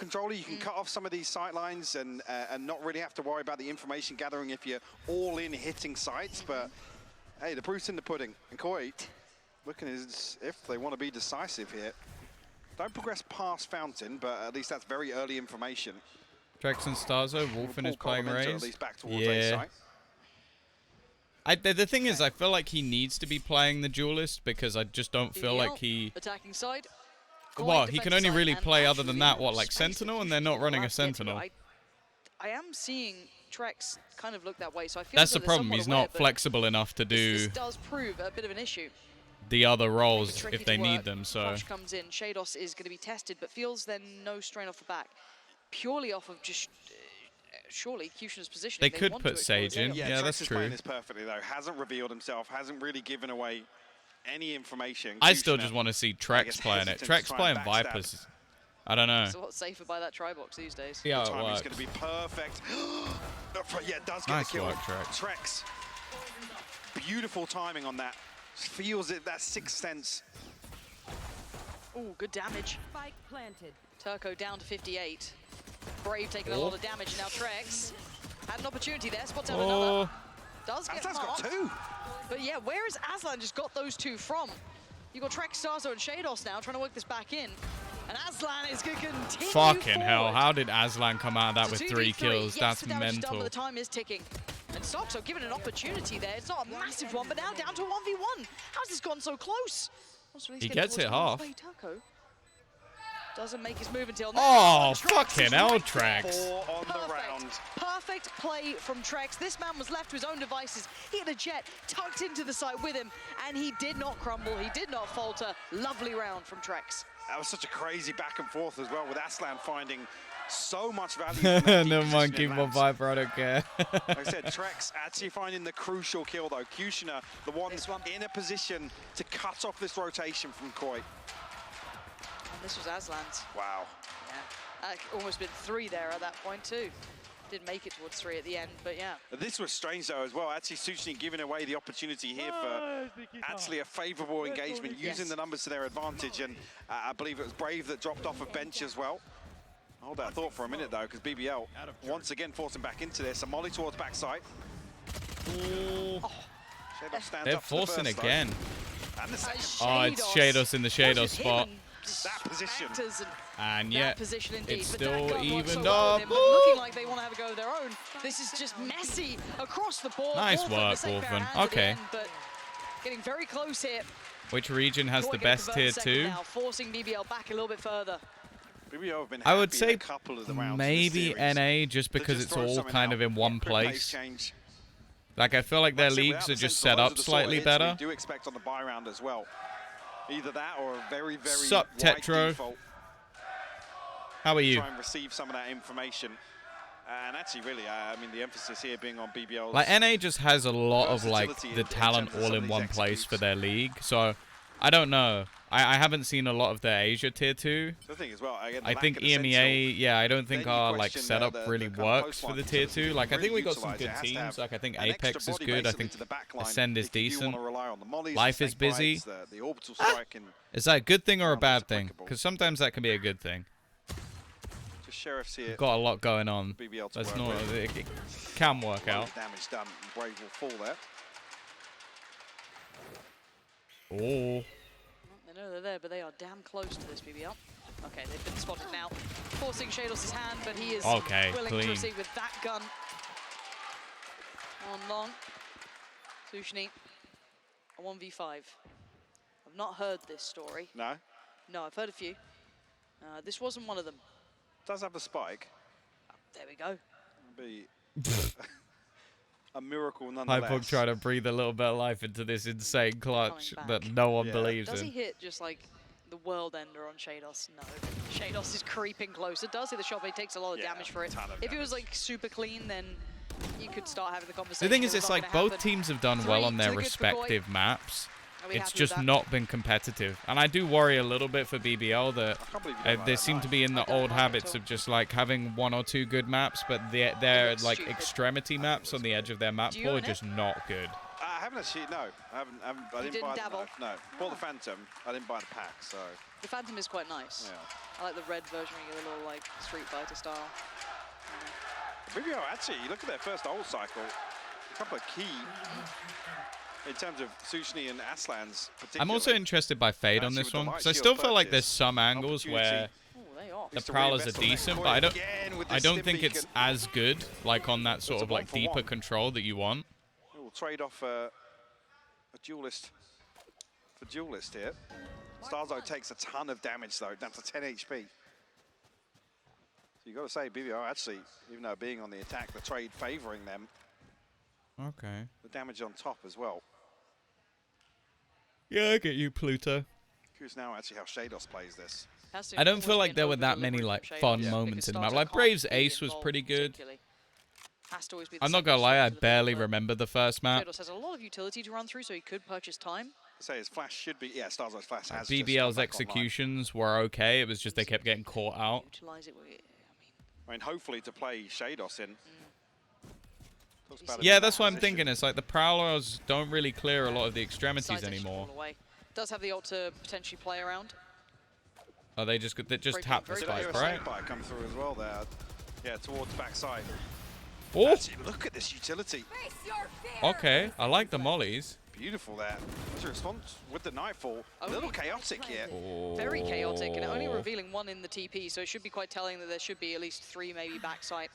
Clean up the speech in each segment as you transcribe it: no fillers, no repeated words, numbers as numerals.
controller, you can cut off some of these sight lines and not really have to worry about the information gathering if you're all in hitting sites. But hey, the proof's in the pudding. And Koi looking as if they want to be decisive here. Don't progress past Fountain, but at least that's very early information. Trex and Starzo, Wolfen is playing Raze. Yeah. The thing is, I feel like he needs to be playing the Duelist because I just don't feel like he... Attacking side. Well, he can only really play other than that, what, like Sentinel? And they're not running a Sentinel. I am seeing Trex kind of look that way, so I feel that's the problem. He's not flexible enough to do... This does prove a bit of an issue. The other roles if they need them, so... Clutch comes in, Shados is going to be tested, but feels then no strain off the back. Purely off of just... surely Kushner's positioning. They could put Sage in. Yeah, that's true. Playing this perfectly though. Hasn't revealed himself. Hasn't really given away any information. I still just want to see Trex playing it. Trex playing Vipers. I don't know. It's a lot safer by that tri-box these days. Yeah, the timing's going to be perfect. Yeah, it does get nice the kill. Work, Trex. Trex. Beautiful timing on that. Feels it. That sixth sense. Ooh, good damage. Spike planted. Turco down to 58. Brave taking a lot of damage, and now Trex had an opportunity there, spots out another. Does get Aslan's got two. But yeah, where has Aslan just got those two from? You've got Trex, Starzo, and Shados now trying to work this back in. And Aslan is going to continue Fucking forward. hell, how did Aslan come out of that with 3 kills? Yes, that's the damage is done, mental. but the time is ticking. And Soxo given an opportunity there. It's not a massive one, but now down to a 1v1. How's this gone so close? He gets it half. Turco doesn't make his move until now. Oh, fucking hell, Trex. On the round. Perfect play from Trex. This man was left to his own devices. He had a jet tucked into the site with him, and he did not crumble. He did not falter. Lovely round from Trex. That was such a crazy back and forth as well, with Aslan finding so much value. No monkey, my Viper, I don't care. Like I said, Trex actually finding the crucial kill though. Kushner, the one in a position to cut off this rotation from Koi. This was Aslan's. Wow. Yeah, almost been 3 there at that point too. Didn't make it towards 3 at the end, but yeah. This was strange though as well. Actually, Suchny giving away the opportunity here for actually a favourable engagement, using the numbers to their advantage, and I believe it was Brave that dropped off a bench as well. Hold that thought for a minute though, because BBL once again forcing back into this. A molly towards backside. Oh. They're forcing again. And the second. Oh, it's Shados in the Shados spot. That position. And yet, it's still evened up. Looking like they want to have a go of their own. This is just messy across the board. Nice work, Wolfen. Okay. But getting very close here. Which region has the best tier 2? Now, forcing BBL back a little bit further. I would say maybe NA, just because it's all kind of in one place. Like, I feel like their leagues are just set up slightly better. We do expect on the buy round as well. Either that or a very, very Sup, Tetro? default. How are you? Try and receive some of that information. And actually, really, I mean, the emphasis here being on BBL. Like, NA just has a lot of, like, the talent all in one place for their league. So, I don't know. I haven't seen a lot of their Asia tier 2. The thing as well, again, I think EMEA, yeah, I don't think our like setup really works for the tier 2. Like, I think we got some good teams. Like, I think Apex is good. I think Ascend is decent. Life is busy. Is that a good thing or a bad thing? Because sometimes that can be a good thing. Sheriff's here. Got a lot going on. That's not. It can work out. Damage done. Brave will fall there. Oh. They know they're there, but they are damn close to this BBL. Okay, they've been spotted now. Forcing Shados' hand, but he is willing to proceed with that gun. On long. Sushni, a 1v5. I've not heard this story. No? No, I've heard a few. This wasn't one of them. Does have a spike. There we go. Be a miracle nonetheless. Hypok trying to breathe a little bit of life into this insane clutch that no one believes in. Does he hit just like the world ender on Shados? No. Shados is creeping closer. Does hit the shot, but he takes a lot of damage for it. If it was like super clean, then you could start having the conversation. The thing is, it's like both teams have done well on their respective maps. It's just not been competitive. And I do worry a little bit for BBL that they seem to be in the old habits of just like having 1 or 2 good maps, but their like extremity maps on the edge of their map pool are just not good. I haven't actually, no. I didn't buy the Phantom. I didn't buy the pack, so. The Phantom is quite nice. Yeah. I like the red version where you get a little, like, Street Fighter style. BBL, actually, you look at their first ult cycle, a couple of key, in terms of Sushni and Aslan's particularly. I'm also interested by Fade on this one, because I still feel like there's some angles where the Prowlers are decent, but I don't think it's as good, like on that sort of like deeper control that you want. We'll trade off a duelist for duelist here. Starzo takes a ton of damage though, down to 10 HP. So you got to say, BBL actually, even though being on the attack, the trade favoring them. Okay. The damage on top as well. Yeah, I get you, Pluto. Curious now actually how Shados plays this. I don't feel like there were that many like fun moments in the map. Like Brave's Ace was pretty good. I'm not gonna lie, I barely remember the first map. Shados has a lot of utility to run through, so he could purchase time. Say his flash should be, yeah, Starzo's flash has BBL's executions were okay. It was just they kept getting caught out. I mean, hopefully to play Shados in. Yeah, that's what I'm thinking. It's like the Prowlers don't really clear a lot of the extremities anymore. Does have the ult to potentially play around. Oh, they just tap the spike, right? Come through as well there. Yeah, towards backside. Oh! Actually, look at this utility. Okay, I like the mollies. Beautiful there. As a response with the Nightfall, a little chaotic here. Oh. Very chaotic, and only revealing one in the TP, so it should be quite telling that there should be at least 3 maybe backside.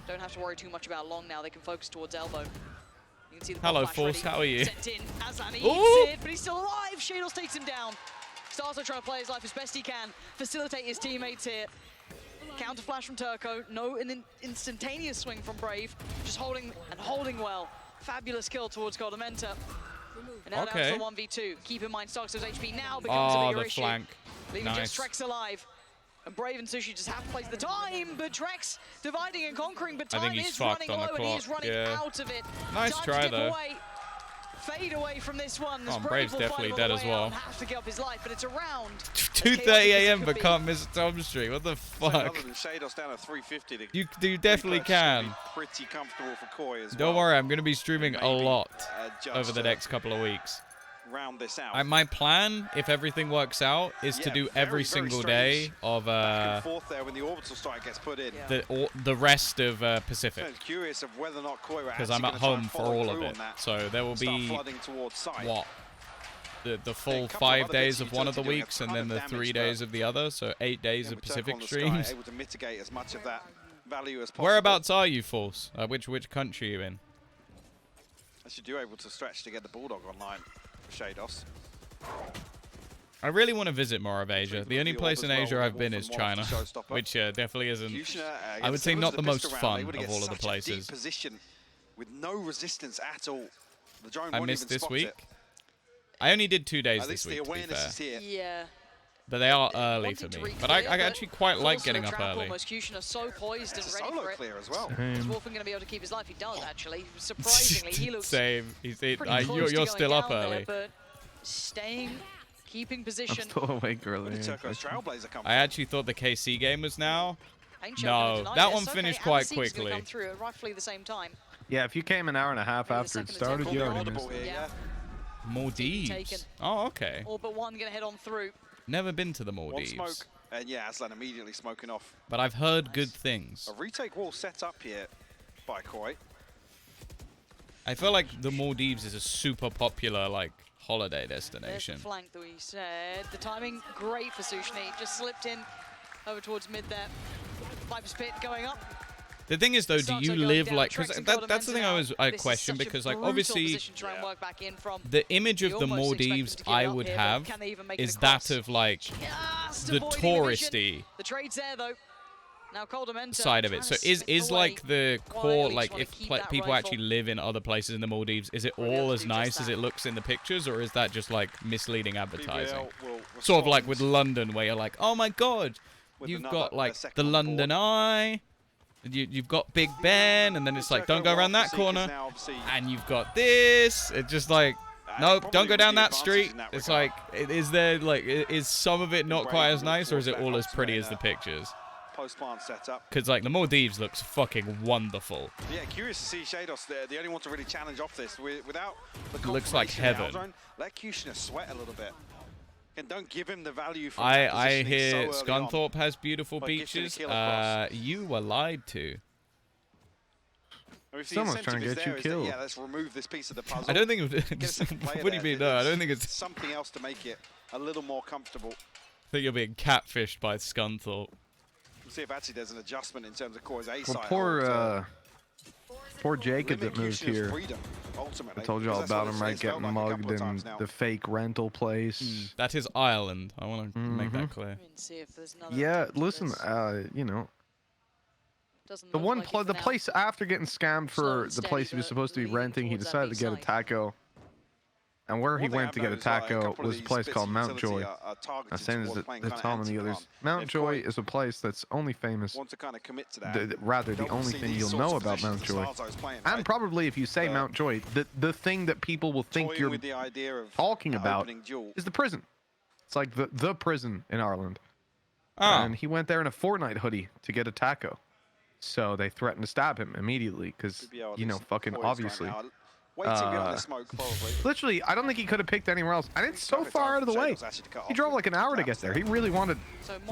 Don't have to worry too much about long now. They can focus towards elbow. You can see the Hello, Force. How are you? Sent in. Aslan eats it, but he's still alive. Shados takes him down. Starzo trying to play his life as best he can, facilitate his teammates here. Counter flash from Turco. No, an instantaneous swing from Brave. Just holding and holding well. Fabulous kill towards Goldamenta. And now down to the 1v2. Keep in mind, Starzo's HP now becomes a bigger issue. Flank. Leaving just Trex alive. And Brave and Sushi just have to place the time, but Trex dividing and conquering, but time is running low and he is running out of it. Nice try though. Fade away from this one. Oh, Brave's definitely dead as well. Have to give up his life, but it's around. 2:30 AM, but can't miss Tom Street. What the fuck? Other than Shados down at 350. You definitely can. Pretty comfortable for Koi as well. Don't worry, I'm going to be streaming a lot over the next couple of weeks. Round this out. My plan, if everything works out, is to do every single day of back and forth there when the orbital strike gets put in. The rest of Pacific. I'm curious of whether or not Koi because I'm at home for all of it. So there will be what the full 5 days of one of the weeks and then the 3 days of the other. So 8 days of Pacific streams. Able to mitigate as much of that value as possible. Whereabouts are you, Force? Which country are you in? As you do able to stretch to get the Bulldog online. Shados. I really want to visit more of Asia. The only place in Asia I've been is China, which definitely isn't. I would say not the most fun of all of the places. Position with no resistance at all. The drone I missed this week. I only did 2 days this week, to be fair. Yeah. But they are early for me. But I actually quite like getting up early. Executioner so poised and ready for it. Clear as well. Is Wolfen going to be able to keep his life? He does, actually. Surprisingly, he looks same. You're still up early. But staying, keeping position. I'm still awake early. I actually thought the KC game was now. No, that one finished quite quickly. Come through at roughly the same time. Yeah, if you came an hour and a half after it started, you already missed it. Yeah. Maldives. Oh, okay. All but one going to head on through. Never been to the Maldives. One smoke, and yeah, Aslan immediately smoking off. But I've heard good things. A retake wall set up here by Koi. I feel like the Maldives is a super popular, like, holiday destination. There's the flank that we said. The timing, great for Sushni. Just slipped in over towards mid there. Viper's Pit going up. The thing is, though, do you live like... Because that's the thing I question, because, like, obviously, the image of the Maldives I would have is that of, like, the touristy side of it. So is like, the core, like, if people actually live in other places in the Maldives, is it all as nice as it looks in the pictures, or is that just, like, misleading advertising? Sort of like with London, where you're like, oh, my God, you've got, like, the London Eye... You've got Big Ben, and then it's like, don't go around that corner. And you've got this. It's just like, nope, don't go down that street. It's like, is there, like, is some of it not quite as nice, or is it all as pretty as the pictures? Post-plant setup. Because, like, the Maldives looks fucking wonderful. Yeah, curious to see Shados there. The only one to really challenge off this without the looks like heaven. Let Kushner sweat a little bit. And don't give him the value from I that hear so early Scunthorpe has beautiful beaches. You were lied to. Someone's trying to get you killed. Yeah, let's remove this piece of the puzzle. I don't think it was. What do you mean? No, I don't think it's something else to make it a little more comfortable. I think you're being catfished by Scunthorpe. We'll see if actually there's an adjustment in terms of Koi's A side. Poor Jacob that moved here. I told you all about him, right? Getting mugged in the fake rental place. That is Ireland. I want to make that clear. Yeah, listen, you know. The place after getting scammed for the place he was supposed to be renting, he decided to get a taco. And where he went to get a taco was a place called Mountjoy. I'm saying there's how many others. Mountjoy is a place that's only famous. Rather, the only thing you'll know about Mountjoy. And probably if you say Mountjoy, the thing that people will think you're talking about is the prison. It's like the prison in Ireland. And he went there in a Fortnite hoodie to get a taco. So they threatened to stab him immediately because, you know, fucking obviously. Literally, I don't think he could have picked anywhere else. And it's so far out of the way. He drove like an hour to get there. He really wanted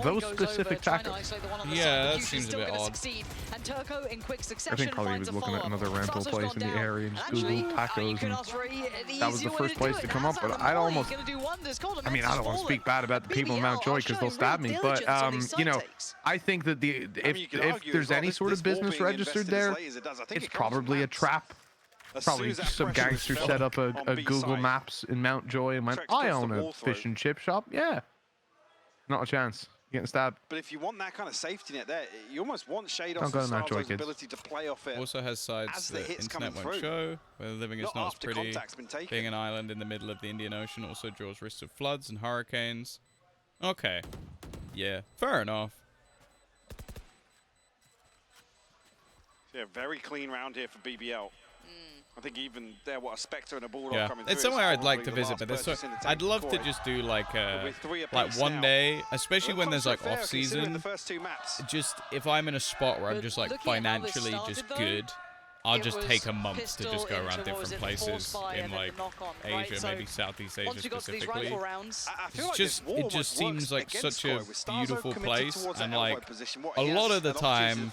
those specific tacos. Yeah, that seems a bit odd. I think probably he was looking at another rental place in the area and just Googled tacos. And that was the first place to come up. But I'd almost... I mean, I don't want to speak bad about the people in Mountjoy because they'll stab me. But, you know, I think that if there's any sort of business registered there, it's probably a trap. Probably some gangster set up a Google Maps in Mountjoy and went, I own a fish and chip shop. Yeah. Not a chance. Getting stabbed. But if you want that kind of safety net there, you almost want Shadows' ability to play off it. Also has sides that internet won't show, where living is not as pretty. Being an island in the middle of the Indian Ocean also draws risks of floods and hurricanes. Okay. Yeah, fair enough. Yeah, very clean round here for BBL. I think even there, a Spectre and a Bulldog coming through. It's somewhere I'd like to visit, but there's I'd love to just do like one day, especially when there's like off season. Just if I'm in a spot where I'm just like financially just good, I'll just take a month to just go around different places in like Asia, maybe Southeast Asia specifically. It just seems like such a beautiful place, and like a lot of the time.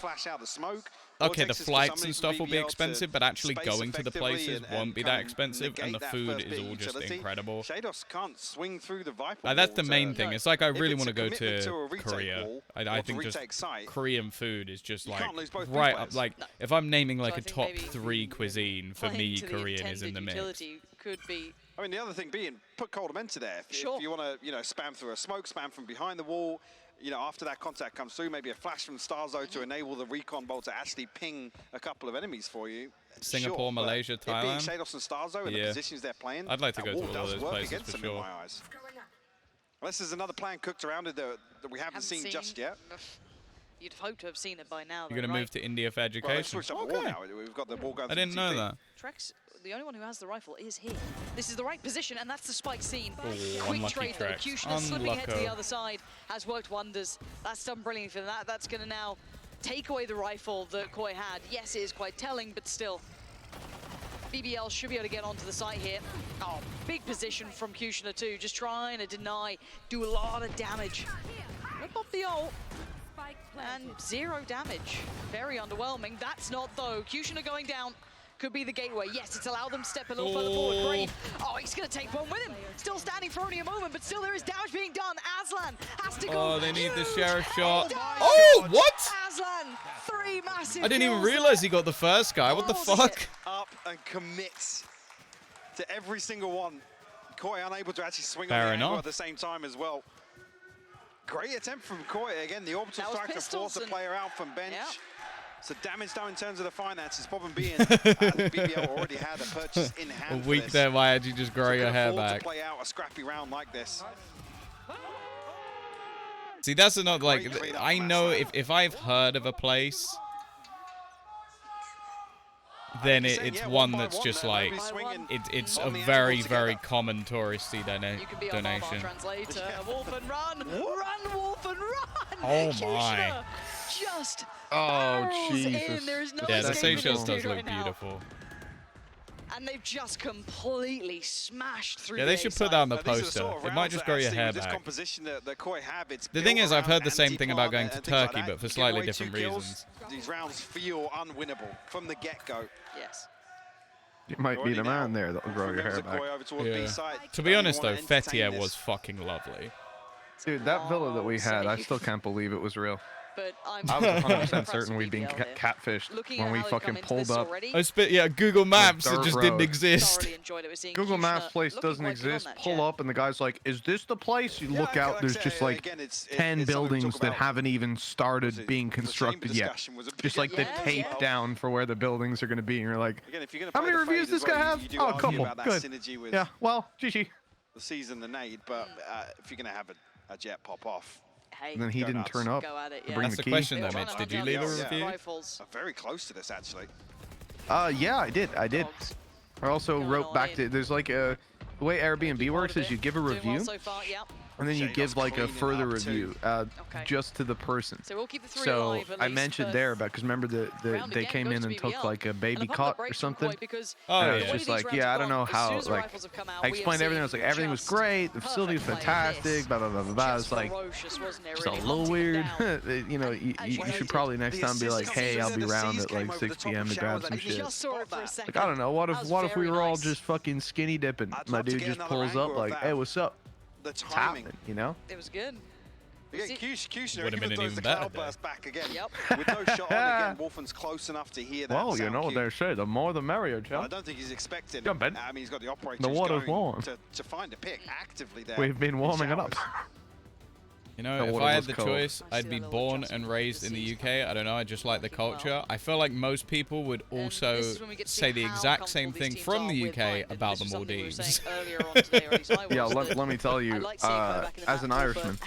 Okay, the flights and stuff will be expensive, but actually going to the places won't be that expensive, and the food is all just incredible. Like, that's the main thing. It's like I really want to go to Korea. I think just Korean food is just like right up. Like if I'm naming like a top 3 cuisine, for me, Korean is in the mix. I mean, the other thing being, put Cold Menta there. If you want to, you know, spam through a smoke, spam from behind the wall. You know, after that contact comes through, maybe a flash from Starzo to enable the recon bolt to actually ping a couple of enemies for you. Singapore, Malaysia, Thailand. Being Shadows and Starzo and the positions they're playing, I'd like to go to all those places for sure. Unless there's another plan cooked around it that we haven't seen just yet. You'd hope to have seen it by now. You're going to move to India for education? Well, okay. Now. We've got the ball guns. I didn't know that. Trex, the only one who has the rifle is here. This is the right position, and that's the spike scene. Oh, quick trade though. Kushner slipping ahead to the other side has worked wonders. That's done brilliantly for that. That's going to now take away the rifle that Koi had. Yes, it is quite telling, but still. BBL should be able to get onto the site here. Oh, big position from Kushner too. Just trying to deny, do a lot of damage. Rip off the ult. And 0 damage. Very underwhelming. That's not though. Kushner going down. Could be the gateway. Yes, it's allowed them to step a little further forward. Brave. Oh, he's going to take one with him. Still standing for only a moment, but still there is damage being done. Aslan has to go. Oh, they need the sheriff shot. Oh, what? Aslan, 3 massive I didn't even realize he got the first guy. What the fuck? Up and commits to every single one. Koi unable to actually swing Fair on the enough. angle at the same time as well. Great attempt from Koi. Again, the orbital strike to force the player out from bench. Yep. So damage down in terms of the finances. Problem being, BBL already had a purchase in hand. A week there, why had you just grow your hair back? To play out a scrappy round like this. See, that's not like, I know if I've heard of a place, then it's one that's just like, it's a very, very common touristy donation. Wolf and run! Run, Wolf and run! Oh my. Just Jesus. in. There is no yeah, the escaping Seychelles this dude does look right now. beautiful. And they've just completely smashed through. Yeah, they should put that on the poster. It might just grow your hair back. The thing is, I've heard the same thing about going to Turkey, but for slightly different reasons. These rounds feel unwinnable from the get-go. Yes. You might meet a man there that'll grow your hair back. Yeah. To be honest, though, Fethiye was fucking lovely. Dude, that villa that we had, I still can't believe it was real. But I was 100% certain we'd been catfished when we fucking pulled up. Yeah, Google Maps, it just didn't exist. Google Maps place doesn't exist. Pull up and the guy's like, is this the place? You look out, there's just like 10 buildings that haven't even started being constructed yet. Just like the tape down for where the buildings are going to be. And you're like, how many reviews does this guy have? Oh, a couple. Good. Yeah, well, GG. The season, the nade, but if you're going to have a jet pop off, hey, and then he didn't turn up to bring That's the the question, though, Mitch. Did you leave a review? Very close to this, actually. Yeah, I did. I also wrote back to, there's like the way Airbnb works is you give a review, and then you give like a further review just to the person. So I mentioned there about, because remember they came in and took like a baby cot or something. Oh, and I was just like, yeah, I don't know how, like, I explained everything. I was like, everything was great, the facility was fantastic, blah, blah, blah, blah, blah. It's like, just a little weird. You know, you should probably next time be like, hey, I'll be around at like 6 p.m. to grab some shit. Like, I don't know, what if we were all just fucking skinny dipping? My dude just pulls up like, hey, what's up? The timing, you know? It was good. Kushner would have been throws the better. cloudburst back again. With no shot on again, Wolfen's close enough to hear that. Well, you know what they say, the more the merrier, Joe. I don't think he's expecting. Jump in. I mean, he's got the operator. The water's warm. To find a pick actively there. We've been warming it up. You know, if I had the choice, I'd be born and raised in the UK. I don't know, I just like the culture. I feel like most people would also say the exact same thing from the UK about the Maldives. Yeah, let me tell you, as an Irishman,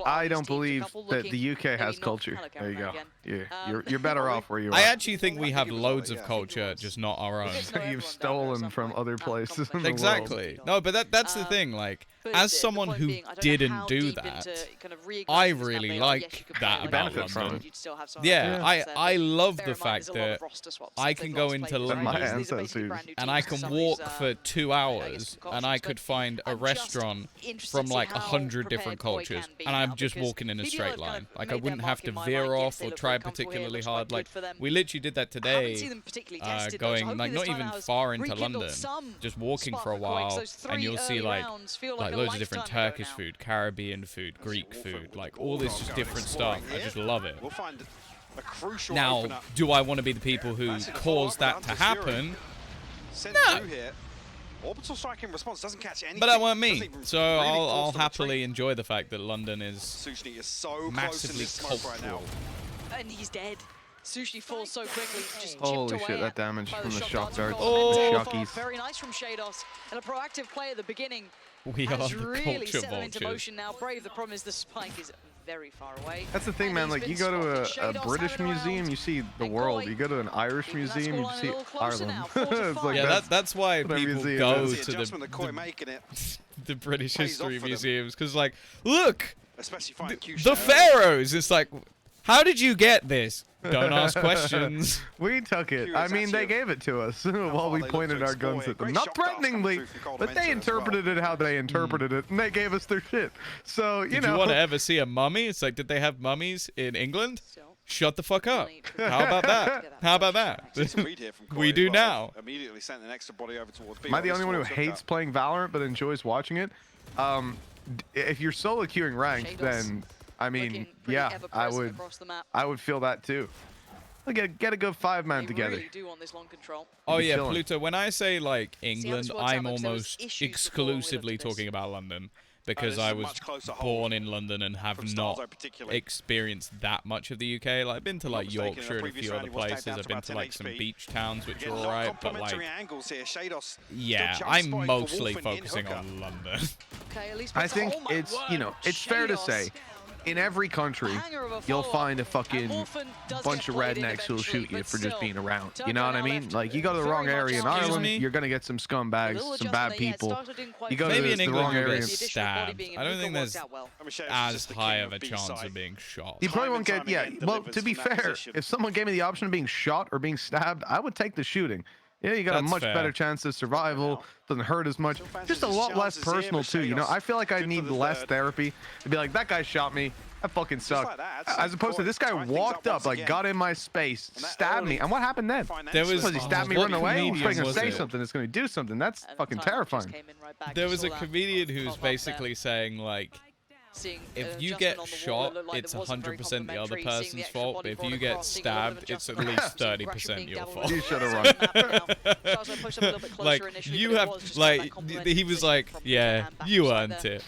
I don't believe that the UK has culture. There you go. Yeah, you're better off where you are. I actually think we have loads of culture, just not our own. You've stolen from other places in the Exactly. No, but that's the thing, like, as someone who didn't do that, I really like that about London. Yeah, I love the fact that I can go into London and I can walk for 2 hours and I could find a restaurant from like 100 different cultures and I'm just walking in a straight line. Like, I wouldn't have to veer off or try particularly hard. Like, we literally did that today, going like not even far into London, just walking for a while, and you'll see like loads of different Turkish food, Caribbean food, Greek food, like all this just different stuff. I just love it. Now, do I want to be the people who cause that to happen? No. Orbital striking response doesn't catch anything. But that weren't me, so I'll happily enjoy the fact that London is massively cultural. And he's dead. Sushi falls so quickly, just holy shit, that damage from the shock darts. Shockies. Very nice from Shados, and a proactive play at the beginning. We are has the really culture set them into vultures. motion now. Brave, the problem is the spike is very far away. That's the thing, man. Like, you go to a British museum, you see the world. You go to an Irish museum, you see Ireland. It's like, yeah, that's why people go to the British Pays history off for them. museums, because, like, look, Especially finding the pharaohs. It's like, how did you get this? Don't ask questions. We took it. I mean, they gave it to us while we pointed our guns at them. Not threateningly, but they interpreted it how they interpreted it, and they gave us their shit. So, you know. Did you want to ever see a mummy? It's like, did they have mummies in England? Shut the fuck up. How about that? How about that? We do now. Immediately sent an extra body over towards B. Am I the only one who hates playing Valorant but enjoys watching it? If you're solo queuing ranked, then I mean, yeah, I would feel that too. Get a good 5-man together. Really do want this long control. Oh yeah, Pluto. When I say like England, I'm almost exclusively talking about London, because I was born in London and have not experienced that much of the UK. Like, I've been to like Yorkshire and a few other places. I've been to like some beach towns, which are alright, but like, yeah, I'm mostly focusing on London. I think it's, you know, it's fair to say, in every country, you'll find a fucking bunch of rednecks who'll shoot you for just being around. You know what I mean? Like, you go to the wrong area in Ireland, you're gonna get some scumbags, some bad people. You go to the wrong area. Stabbed. I don't think there's as high of a chance of being shot. You probably won't get, yeah, well, to be fair, if someone gave me the option of being shot or being stabbed, I would take the shooting. Yeah, you got a much better chance of survival. Doesn't hurt as much. Just a lot less personal too. You know, I feel like I need less therapy to be like, that guy shot me. That fucking sucked. As opposed to this guy walked up, like got in my space, stabbed me, and what happened then? There was he stabbed me, run away. He's going to say something. It's going to do something. That's fucking terrifying. There was a comedian who was basically saying like, if you get shot, it's 100% the other person's fault. But if you get stabbed, it's at least 30% your fault. You should have run. Like you have, like he was like, yeah, you earned it.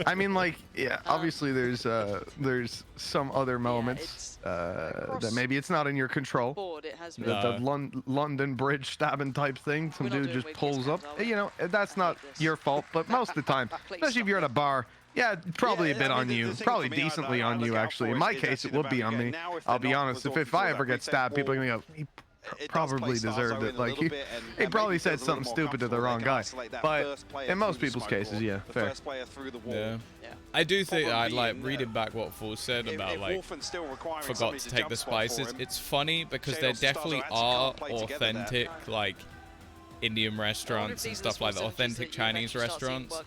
I mean, like, yeah, obviously there's some other moments that maybe it's not in your control. The London Bridge stabbing type thing, some dude just pulls up. You know, that's not your fault, but most of the time, especially if you're at a bar, yeah, probably a bit on you. Probably decently on you, actually. In my case, it would be on me. I'll be honest. If I ever get stabbed, people are going to go, he probably deserved it. Like, he probably said something stupid to the wrong guy. But in most people's cases, yeah, fair. Yeah. I do think, like, reading back what Fool said about, like, forgot to take the spices. It's funny because there definitely are authentic, like, Indian restaurants and stuff like that, authentic Chinese restaurants.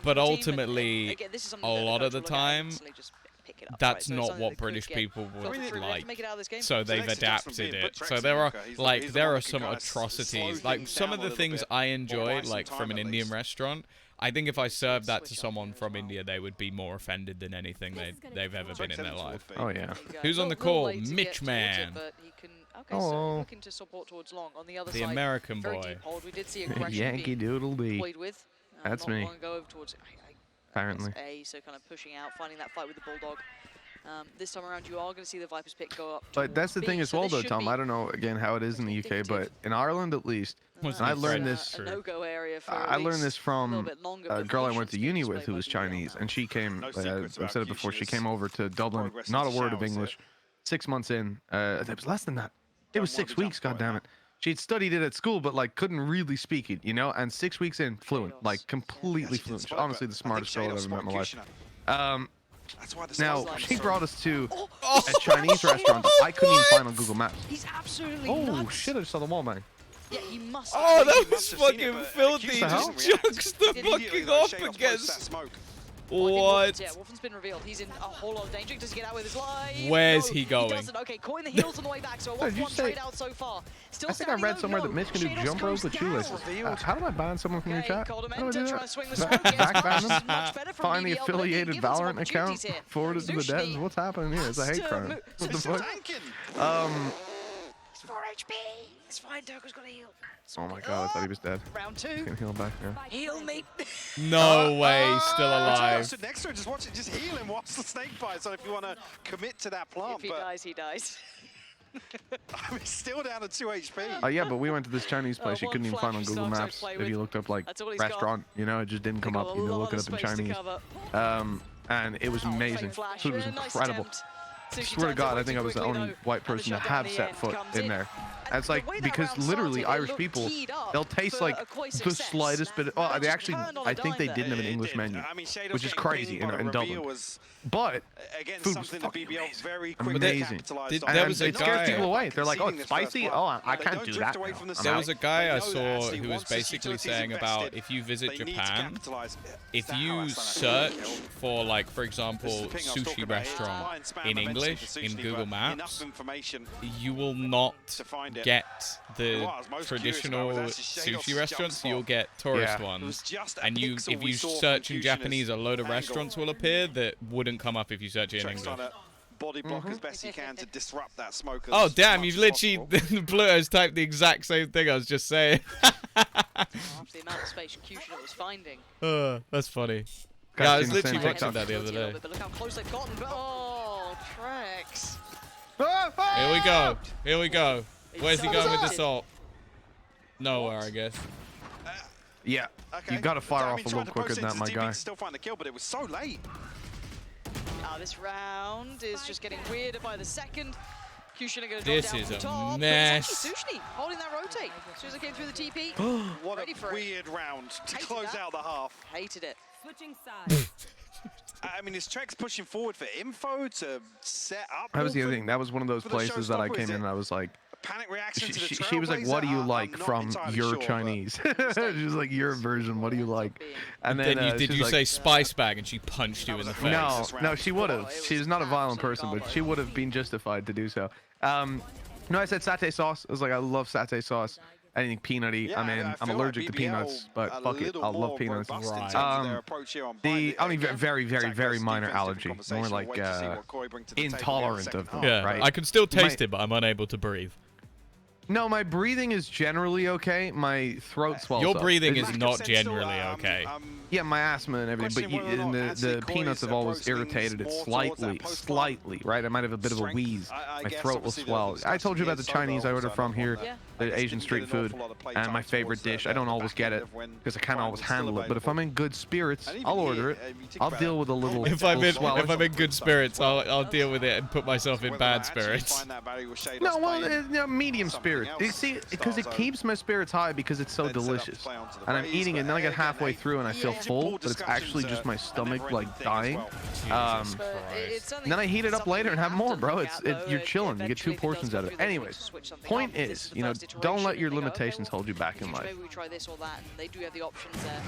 But ultimately, a lot of the time, that's not what British people would like. So they've adapted it. So there are some atrocities. Like some of the things I enjoy, like from an Indian restaurant, I think if I served that to someone from India, they would be more offended than anything they've ever been in their life. Oh yeah. Who's on the call? Mitch Man. Okay, so looking to support towards long. On the other side, American boy. We did see aggression Yankee Doodle Dee. with. That's me. Go over towards, Apparently. So kind of pushing out, finding that fight with the Bulldog. This time around, you are going to see the Viper's pick go up. But that's the thing as well, though, Tom. I don't know, again, how it is in the UK, but in Ireland, at least, and I learned this. I learned this from a girl I went to uni with who was Chinese, and she came. I've said it before. She came over to Dublin, not a word of English. 6 months in, it was less than that. It was 6 weeks. God damn it. She'd studied it at school, but like couldn't really speak it, you know. And 6 weeks in, fluent, like completely fluent. She's honestly the smartest girl I've ever met in my life. Now, she brought us to a Chinese restaurant that I couldn't even find on Google Maps. He's absolutely Oh, shit, I just saw the wall, man. Yeah, he must. Oh, that was fucking filthy. He just chucks the fucking off against. What? Yeah, Wolfen's been revealed. He's in a whole lot of danger. Does he get out with his life? Where's he going? He doesn't. Okay, Koi in the heels on the way back, so a 1-1 trade out so far. Still I think I read somewhere that Mitch can do jump rope with shoelaces. How do I ban someone from your chat? How do I do that? Back ban them? Find the affiliated Valorant account, forward it to the devs. What's happening here? It's a hate crime. What the fuck? It's 4 HP. It's fine, Turko's got to heal. Oh my god, I thought he was dead. Round 2. He's gonna heal back now. Heal me. No way, still alive. So next turn, just watch it, just heal him whilst the snake bites. So if you want to commit to that plant, if he dies, he dies. I mean, still down to 2 HP. Oh yeah, but we went to this Chinese place you couldn't even find on Google Maps. If you looked up like restaurant, you know, it just didn't come up. You know, look it up in Chinese. And it was amazing. Food was incredible. I swear to God, I think I was the only white person to have set foot in there. And it's like, because literally Irish people, they'll taste like the slightest bit. Oh, they actually, I think they didn't have an English menu, which is crazy in Dublin. But food was fucking amazing. And it scares people away. They're like, oh, it's spicy? Oh, I can't do that now. There was a guy I saw who was basically saying about if you visit Japan, if you search for, like, for example, sushi restaurant in English in Google Maps, you will not get the traditional sushi restaurants. You'll get tourist ones. And if you search in Japanese, a load of restaurants will appear that wouldn't come up if you search it in English. Body block as best he can to disrupt that smoke. Oh damn! You've literally Pluto's typed the exact same thing I was just saying. The amount of space Cushioner was finding. That's funny. Yeah, I was literally watching that the other day. But look how close they've gotten. Oh, Trex. Here we go. Here we go. Where's he going with this ult? Nowhere, I guess. Yeah, you got to fire off a little quicker than that, my guy. Still find the kill, but it was so late. This round is just getting weirder by the second. Cushioner going to drop This down is from a top. mess. Sushni holding that rotate. As soon as it came through the TP. What a weird round to close out the half. Hated it. Switching sides. I mean, is Trex pushing forward for info to set up? That was the other thing. That was one of those places that I came in and I was like, panic reaction to the she was like, "What do you like from your Chinese?" She was like, "Your version. What do you like?" And then did you say spice bag and she punched you in the face? No, she would have. She's not a violent person, but she would have been justified to do so. No, I said satay sauce. I was like, I love satay sauce. Anything peanutty. I mean, I'm allergic to peanuts, but fuck it, I love peanuts. Very, very minor allergy. More like intolerant of them. Yeah, right? I can still taste it, but I'm unable to breathe. No, my breathing is generally okay. My throat swells Your up. breathing is not generally okay. Yeah, my asthma and everything, but the peanuts have always irritated it slightly, right? I might have a bit of a wheeze. My throat will swell. I told you about the Chinese I ordered from here, the Asian street food, and my favorite dish. I don't always get it because I can't always handle it, but if I'm in good spirits, I'll order it. I'll deal with a little. If I'm in good spirits, I'll deal with it and put myself in bad spirits. No, well, medium spirits. You see, because it keeps my spirits high because it's so delicious, and I'm eating it, and then I get halfway through and I feel full, but it's actually just my stomach like dying. And then I heat it up later and have more, bro. You're chilling. You get 2 portions out of it. Anyways, point is, don't let your limitations hold you back in life. Maybe we try this or that, and they do have the options there.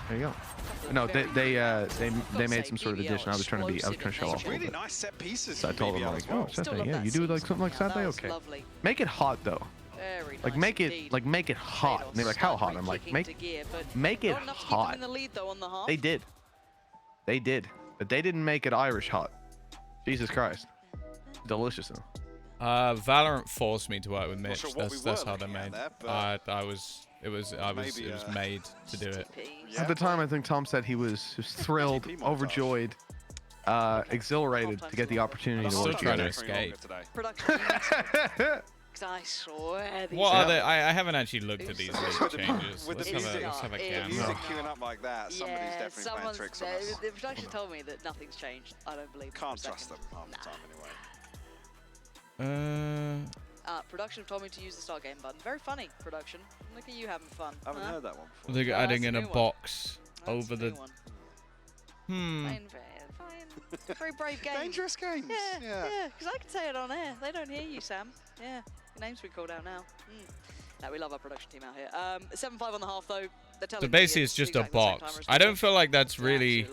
There you go. No, they made some sort of addition. I was trying to show off a little bit. So I told them like, oh, satay, yeah, you do like something like satay, okay. Make it hot though. Like make it hot. And they're like, how hot? I'm like, make it hot. They did, but they didn't make it Irish hot. Jesus Christ, delicious though. Valorant forced me to work with Mitch. That's how they're made. It was made to do it. At the time, I think Tom said he was thrilled, overjoyed, exhilarated to get the opportunity to work together. Escape. I swear these what are they? I haven't actually looked at these changes. Let's have a gander. Music queuing up like that, somebody's definitely playing tricks on us. The production told me that nothing's changed. I don't believe. Can't trust them half the time anyway. Production told me to use the start game button. Very funny, production. Look at you having fun. I haven't heard that one before. They're adding in a box over the. Fine. Very brave game. Dangerous games. Yeah. Because I can say it on air. They don't hear you, Sam. Yeah. Your name's been called out now. No, we love our production team out here. 7-5 on the half, though. So basically, it's just a box. I don't feel like that's really.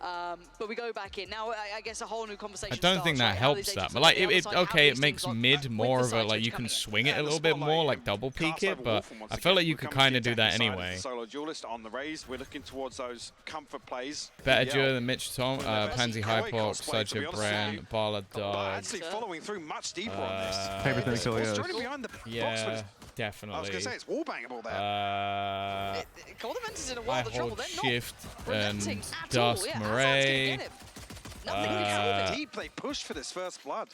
But we go back in now. I guess a whole new conversation. I don't think that helps that, but like it makes mid more of a like you can swing it a little bit more, like double peek it. But I feel like you could kind of do that anyway. Solo duelist on the raise. We're looking towards those comfort plays. Better duo than Mitch Tom, Pansy Hypox, such a brand, Bala Dog. Actually following through much deeper on this. Paper Thin Kilios. Yeah, definitely. I was gonna say it's wallbangable there. Coldamenter's in a world of trouble. They're not shift and Dust Murray. Deep, they pushed for this first blood.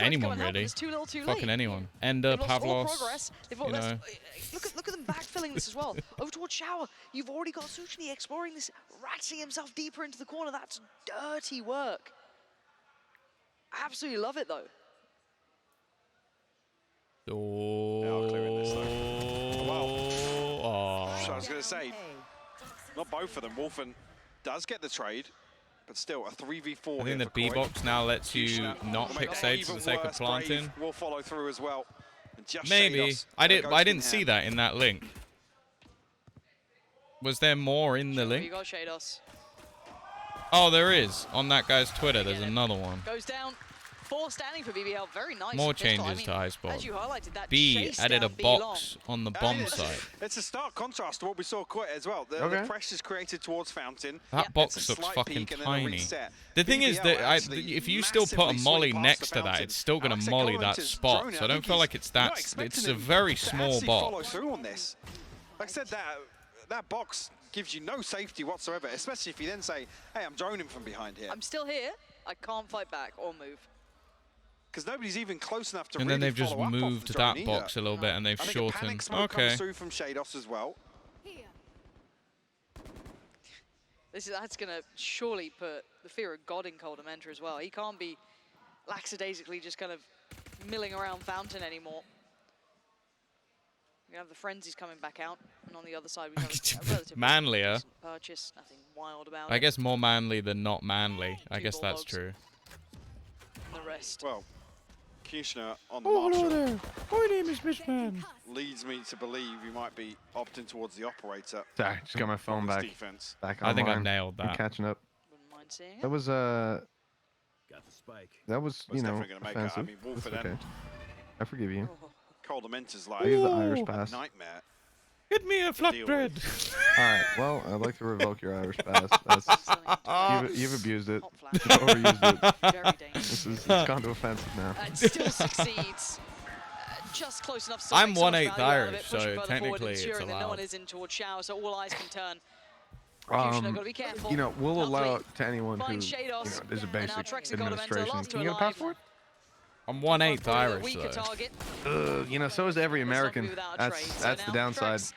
Anyone really. Fucking anyone. Ender, Pavlos. Look at them backfilling this as well. Over towards Shower. You've already got Suchny exploring this, ratcheting himself deeper into the corner. That's dirty work. I absolutely love it though. So I was going to say, not both of them. Wolfen does get the trade, but still a 3v4. I think the B box now lets you not pick Sage for the sake of planting. Will follow through as well. Maybe. I didn't see that in that link. Was there more in the link? You got Shados. Oh, there is. On that guy's Twitter, there's another one. Goes down. 4 standing for BBL. Very nice. More changes to high spot. As you highlighted, that B added a box on the bomb site. It's a stark contrast to what we saw Koi as well. The pressure's created towards Fountain. That box looks fucking tiny. The thing is that if you still put a molly next to that, it's still going to molly that spot. So I don't feel like it's that. It's a very small box. Like I said, that box gives you no safety whatsoever, especially if you then say, hey, I'm droning from behind here. I'm still here. I can't fight back or move. Because nobody's even close enough to and then they've just moved that box a little bit and they've shortened. Okay. Comes through from Shados as well. That's going to surely put the fear of God in Coldamentor as well. He can't be lackadaisically just kind of milling around Fountain anymore. We have the Frenzies coming back out, and on the other side we have a relatively manlier purchase. Nothing wild about it. I guess more manly than not manly. I guess that's true. And the rest. Well, Executioner on the Oh, Marshall. hello there. My name is Mishman. Leads me to believe you might be opting towards the operator. Sorry, just got my phone back. Defense. Back I think I online. nailed I'm that. catching up. Wouldn't mind seeing it. That was Got the spike. that was Well, you know definitely gonna make it. I offensive. mean, Wolford That's okay. I forgive you. Coldementer's I like gave the Irish Ooh. a pass. nightmare. Get me a flatbread. All right. Well, I'd like to revoke your Irish pass. That's, you've abused it. Hot You've flash. overused it. Very dangerous. It's gone to offensive now. And still succeeds. Just close enough. So I'm makes so much 1/8 value out of Irish, it, pushing so further forward, technically it's ensuring that no allowed. one is in towards Shower, so all eyes can turn. Gotta be careful. You know, we'll Lovely. allow it to anyone who Find you know, Shados. is a And now basic Trex and Coldementor administration. last Can to you get a alive. passport? I'm 1/8 Probably a Irish, weaker though. target. You know, so is every Let's not be American. without a trade. So That's the now downside. Trex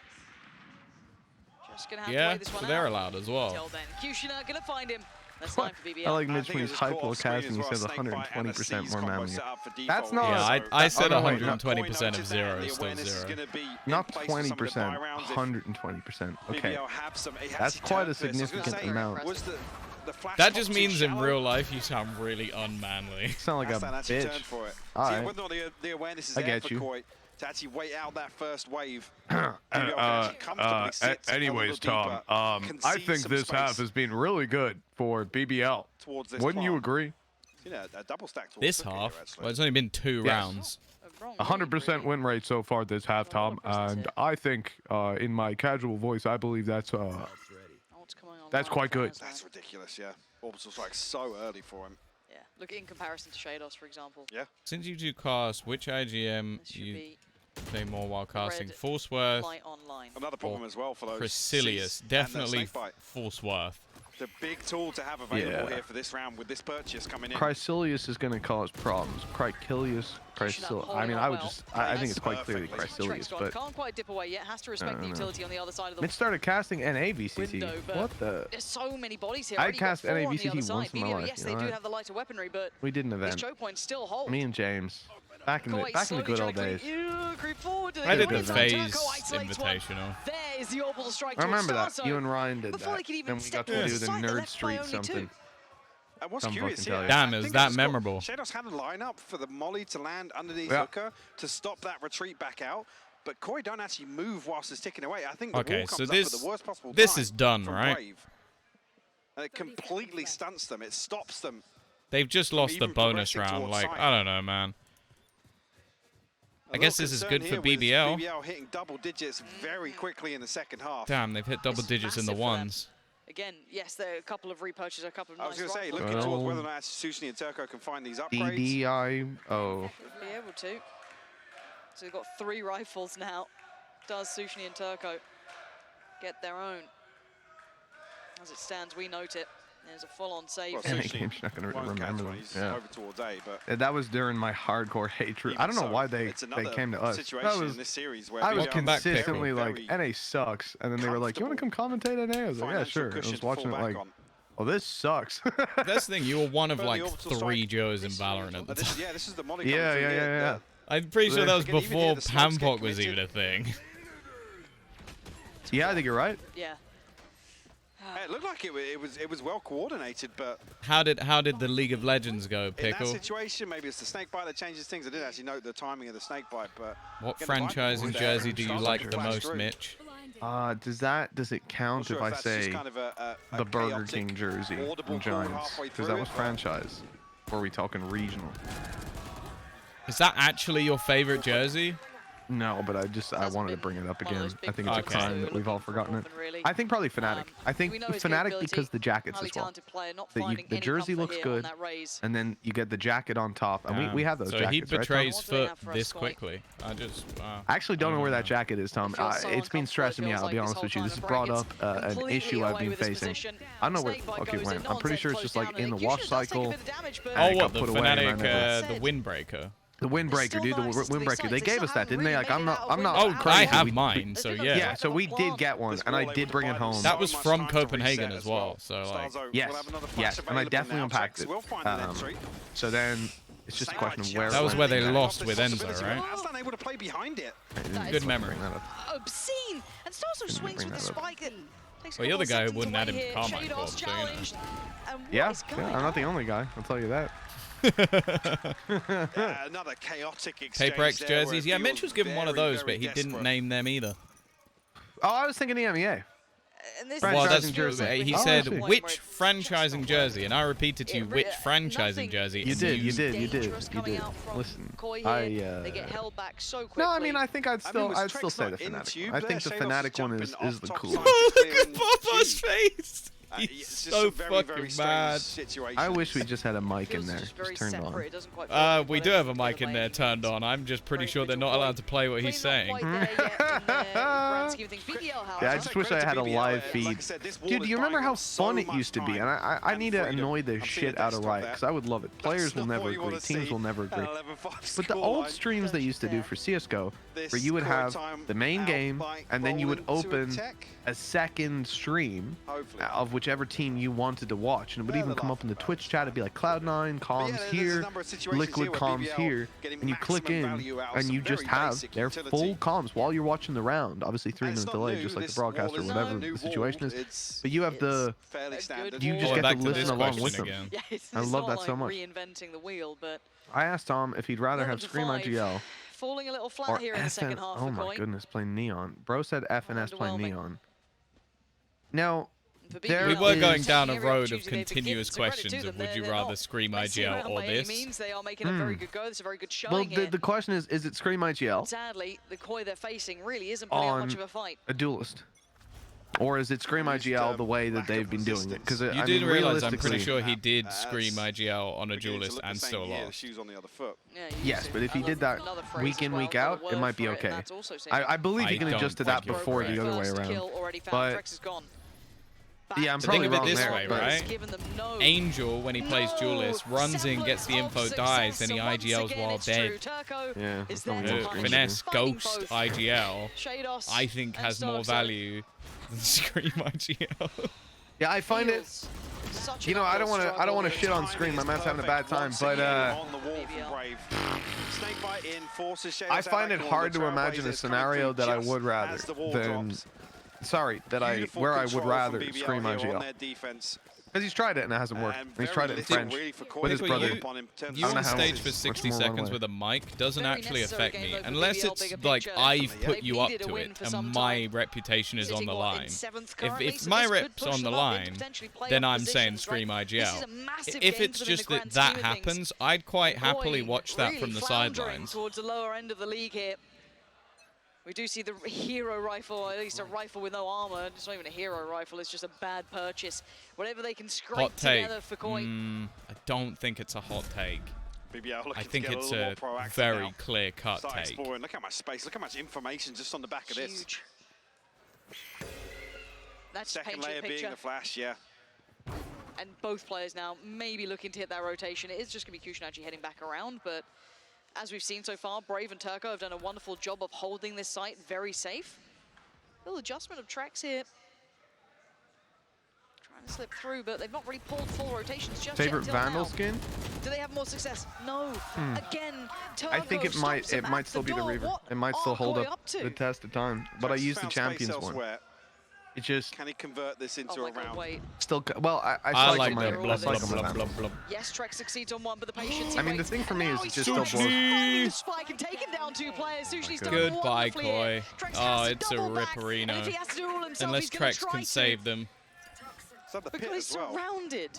just gonna have to Yeah, wait this one so they're out. allowed as Till well. then, Cushioner gonna find him. That's time for BBL. I like I Mitch think when it he's was hype caught while off screen casting. as He well, says Snakebite and a 120% C's more combo memory. set up for That's default. not- Yeah, So I said no, wait, no. 120% of Koi 0 noted is that still the awareness is 0. gonna be in Not place for some of the 20%, buy rounds if 120%. Okay. BBL have some, he That's actually quite a turned this. I was gonna significant say, amount. Was the flash That top just too means in shallow? real life you sound really unmanly. Sound like a Hassan actually bitch. turned for it. All See, right. whether or not the awareness is I there get for you. Koi to actually wait out that first wave. BBL can actually comfortably sit a anyways, little Tom, deeper, I concede think some this half space has been really good for BBL. towards this Wouldn't you plant. agree? You know, a double stack towards This Cookie half, here, actually. well, it's only been 2 Yes. rounds. Wrong read, 100% really. win rate so far this half, Tom, and I think, in my casual voice, I believe that's It's ready. Oh, what's coming on That's right quite from good. us, right? That's ridiculous, yeah. Orbital's like so early for him. Yeah, look in comparison to Shados, for example. Yeah. Since you do cast, which IGM This should you be play more while casting? red Forceworth, light online. Another problem as well for those. Priscillius. C's and Definitely Snakebite. Forceworth. The big tool to have available Yeah. here for this round with this purchase coming in. Chrysilius is going to cause problems. Cricilius, I mean, I would just, I think it's quite clearly Chrysilius, but Can't quite dip away yet. Has to respect the utility on the other side of the Mitch started casting NAVCT. window. But What the? there's so many bodies here. I Already got cast 4 on the NAVCT other side. once in my BBL, life, yes, you they know do that? have the lighter weaponry, but We did an his event. choke points still hold. Me and James. Back in Koi the slowly good trying old to days. creep forward to I did win the it. phase Turco isolates one. invitational. There is the orbital strike I remember that. towards Starzo. You and Ryan did Before that. they could even Then we step got to to do the the side, they're Nerd left by Street only something. 2. And what's Some curious fucking here, tell you. Damn, I is think that Shados memorable? Shados had a lineup for the molly to land underneath Yeah. Hooker to stop that retreat back out, but Koi don't actually move whilst it's ticking away. I think the Okay, wall so comes this- up at the worst possible this time is done, from right? Brave. And it completely stunts them. It stops them. They've just lost the even bonus progressing round. towards Like, sight. I don't know, man. I guess this is good for BBL. BBL hitting double digits very quickly in the second half. Damn, they've hit double It's digits in the massive for them. ones. Again, yes, there are a couple of repurchases, a couple of I was nice going to say, rifles. looking towards Well- whether or not Susni and Turco can find these upgrades. DDIO. Be able to. So we've got 3 rifles now. Does Sushni and Turco get their own? As it stands, we note it. There's a full-on save. Well, And Sushni game's not going to won't catch remember when them. he's Yeah. over towards A, but That was during my hardcore hatred. I don't know even why so, they it's another came to us. situation That was, in this series where I was Welcome back, consistently Pickle. like, Very NA sucks. And then they were like, you want to come commentate NA? I was like, yeah, financial sure. And I cushion was to watching fall it back like, on. oh, this sucks. That's the thing, you were one of But the like orbital 3 strike- Joes in Valorant at the time. This is the molly Yeah, coming through yeah, here. yeah, yeah. I'm pretty sure that was Again, even here, before the smokes get Pampok was committed. even a thing. Yeah, I think you're right. Yeah. It looked like it was well coordinated, but How did the League of Legends go, in that Pickle? situation, maybe it's the snake bite that changes things. I didn't actually note the timing of the snake bite, but What again, the franchise Viper in was there Jersey and do you Starzo like could the flash most, through. Mitch? Does it count Not sure if I that's just say kind of a the Burger chaotic, King jersey audible from call Giants? halfway Because through that it, was but- franchise. Or are we talking regional? Is that actually your favorite jersey? No, but I wanted to bring it up again. I think it's a Okay. crime that we've all forgotten it. Really. I think probably Fnatic. I think we know his Fnatic capability, because the jackets highly as well. talented player, not The finding the any jersey comfort looks here on good, that raise. and then you get the jacket on top, and we have those so jackets, he right, Tom? betrays What do they foot have for us, this Koi? quickly. I just I actually don't know where that jacket is, Tom. It feels so It's been uncomfortable, stressing it me feels out, I'll be like honest this with you. whole This has time brought the up bracket's an completely issue I've away been with his facing. position. I don't know where the Snakebite fuck it goes in, went. no I'm one's pretty there sure it's to just close like down, in the and wash Cushion's does take a cycle. bit of damage, but Oh, and it what, got the put away, and Fnatic, I never- the Windbreaker? The windbreaker, dude. The windbreaker. They gave us that, didn't they? Like, I'm not Oh, I crazy. have We- mine, so yeah. Yeah, so we did get one, and I did bring it home. That was from Copenhagen as well, so like... Yes, yes, and I definitely unpacked it. So then it's just a question of where. That was where they lost with Enzo, right? Aslan able to play behind it. Good memory. Obscene! And Starzo swings bring with the that up. spike and takes a Well, you're couple the guy of who wouldn't seconds add him away to here. Carmine Shados Corp, so you know. challenged. And what Yeah, is going I'm not the on? only guy. I'll tell you that. Another chaotic exchange. Paper X jerseys. Yeah, Mitch was given one of those, but he didn't name them either. Oh, I was thinking EMEA. Well, that's jersey. He said which franchising jersey, and I repeated to you which franchising jersey. You did. Listen, no, I mean, I think I'd still say the Fnatic. I think the Fnatic one is the coolest. Look at Bobo's face. He's so fucking mad. I wish we just had a mic in there, just turned on. We do have a mic in there turned on. I'm just pretty sure they're not allowed to play what he's saying. Yeah, I just wish I had a live feed. Dude, do you remember how fun it used to be? And I need to annoy the shit out of Riot, because I would love it. Players will never agree. Teams will never agree. But the old streams they used to do for CSGO, where you would have the main game, and then you would open a second stream of whichever team you wanted to watch, and it would even come up in the Twitch chat. It'd be like Cloud9 comms here, Liquid comms here, and you click in and you just have their full comms while you're watching the round. Obviously 3-minute delay, just like the broadcast or whatever the situation is. But you have you just get to listen along with them. I love that so much. Reinventing the wheel, but I asked Tom if he'd rather have Scream IGL falling a little flat here in the second half. Oh my goodness, playing Neon. Bro said FNS playing Neon. Now, we were going down a road of continuous questions of would you rather Scream IGL or this? They are making a very good go. This is a very good showing. Well, the question is it Scream IGL? Sadly, the Koi they're facing really isn't putting up much of a fight. A duelist. Or is it Scream IGL the way that they've been doing it? Because you did realize I'm pretty sure he did Scream IGL on a duelist and still lost. Yes, but if he did that week in, week out, it might be okay. I believe he can adjust to that before the other way around. But yeah, I'm probably wrong this there, way, right? Angel, when he plays duelist, runs in, gets the info, dies, then he IGLs while dead. Yeah, Finesse Ghost IGL, I think has more value than Scream IGL. Yeah, I find it. You know, I don't want to shit on Scream. My man's having a bad time, but I find it hard to imagine a scenario that I would rather than. Sorry, where I would rather Scream IGL. Because he's tried it and it hasn't worked. He's tried it in French with his brother. You on stage for 60 seconds with a mic doesn't actually affect me. Unless it's like I've put you up to it and my reputation is on the line. If my rep's on the line, then I'm saying Scream IGL. If it's just that happens, I'd quite happily watch that from the sidelines. Towards the lower end of the league here. We do see the hero rifle, or at least a rifle with no armor. It's not even a hero rifle, it's just a bad purchase. Whatever they can scrape together for Koi. I don't think it's a hot take. I think it's a very clear-cut take. Look how much space, look how much information just on the back of this. That's second layer being the flash, yeah. And both players now maybe looking to hit that rotation. It is just going to be Kushinachi heading back around, but as we've seen so far, Brave and Turco have done a wonderful job of holding this site very safe. Little adjustment of tracks here. Trying to slip through, but they've not really pulled full rotations just Favorite yet Vandal now. skin? Do they have more success? No. Again, Turco I think it might still be the Reaver. It might still hold up the test of time. But I used the Champions one. It just can he convert this into a round? Still, well, I like my blub. Yes, Trek succeeds on one, but the patience. I mean, the thing for me is it just still blows. Spike and taking down two players. Goodbye, Koi. Oh, it's a ripperino. Unless Trex can save them. But he's surrounded.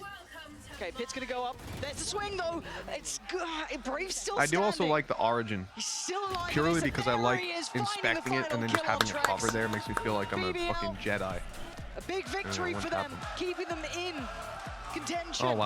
Okay, Pit's gonna go up. There's the swing though. It's good. Brave's still standing. I do also like the Origin. He's still alive. Purely because I like inspecting it and then just having it cover there makes me feel like I'm a fucking Jedi. A big victory for them, keeping them in contention. Oh wow.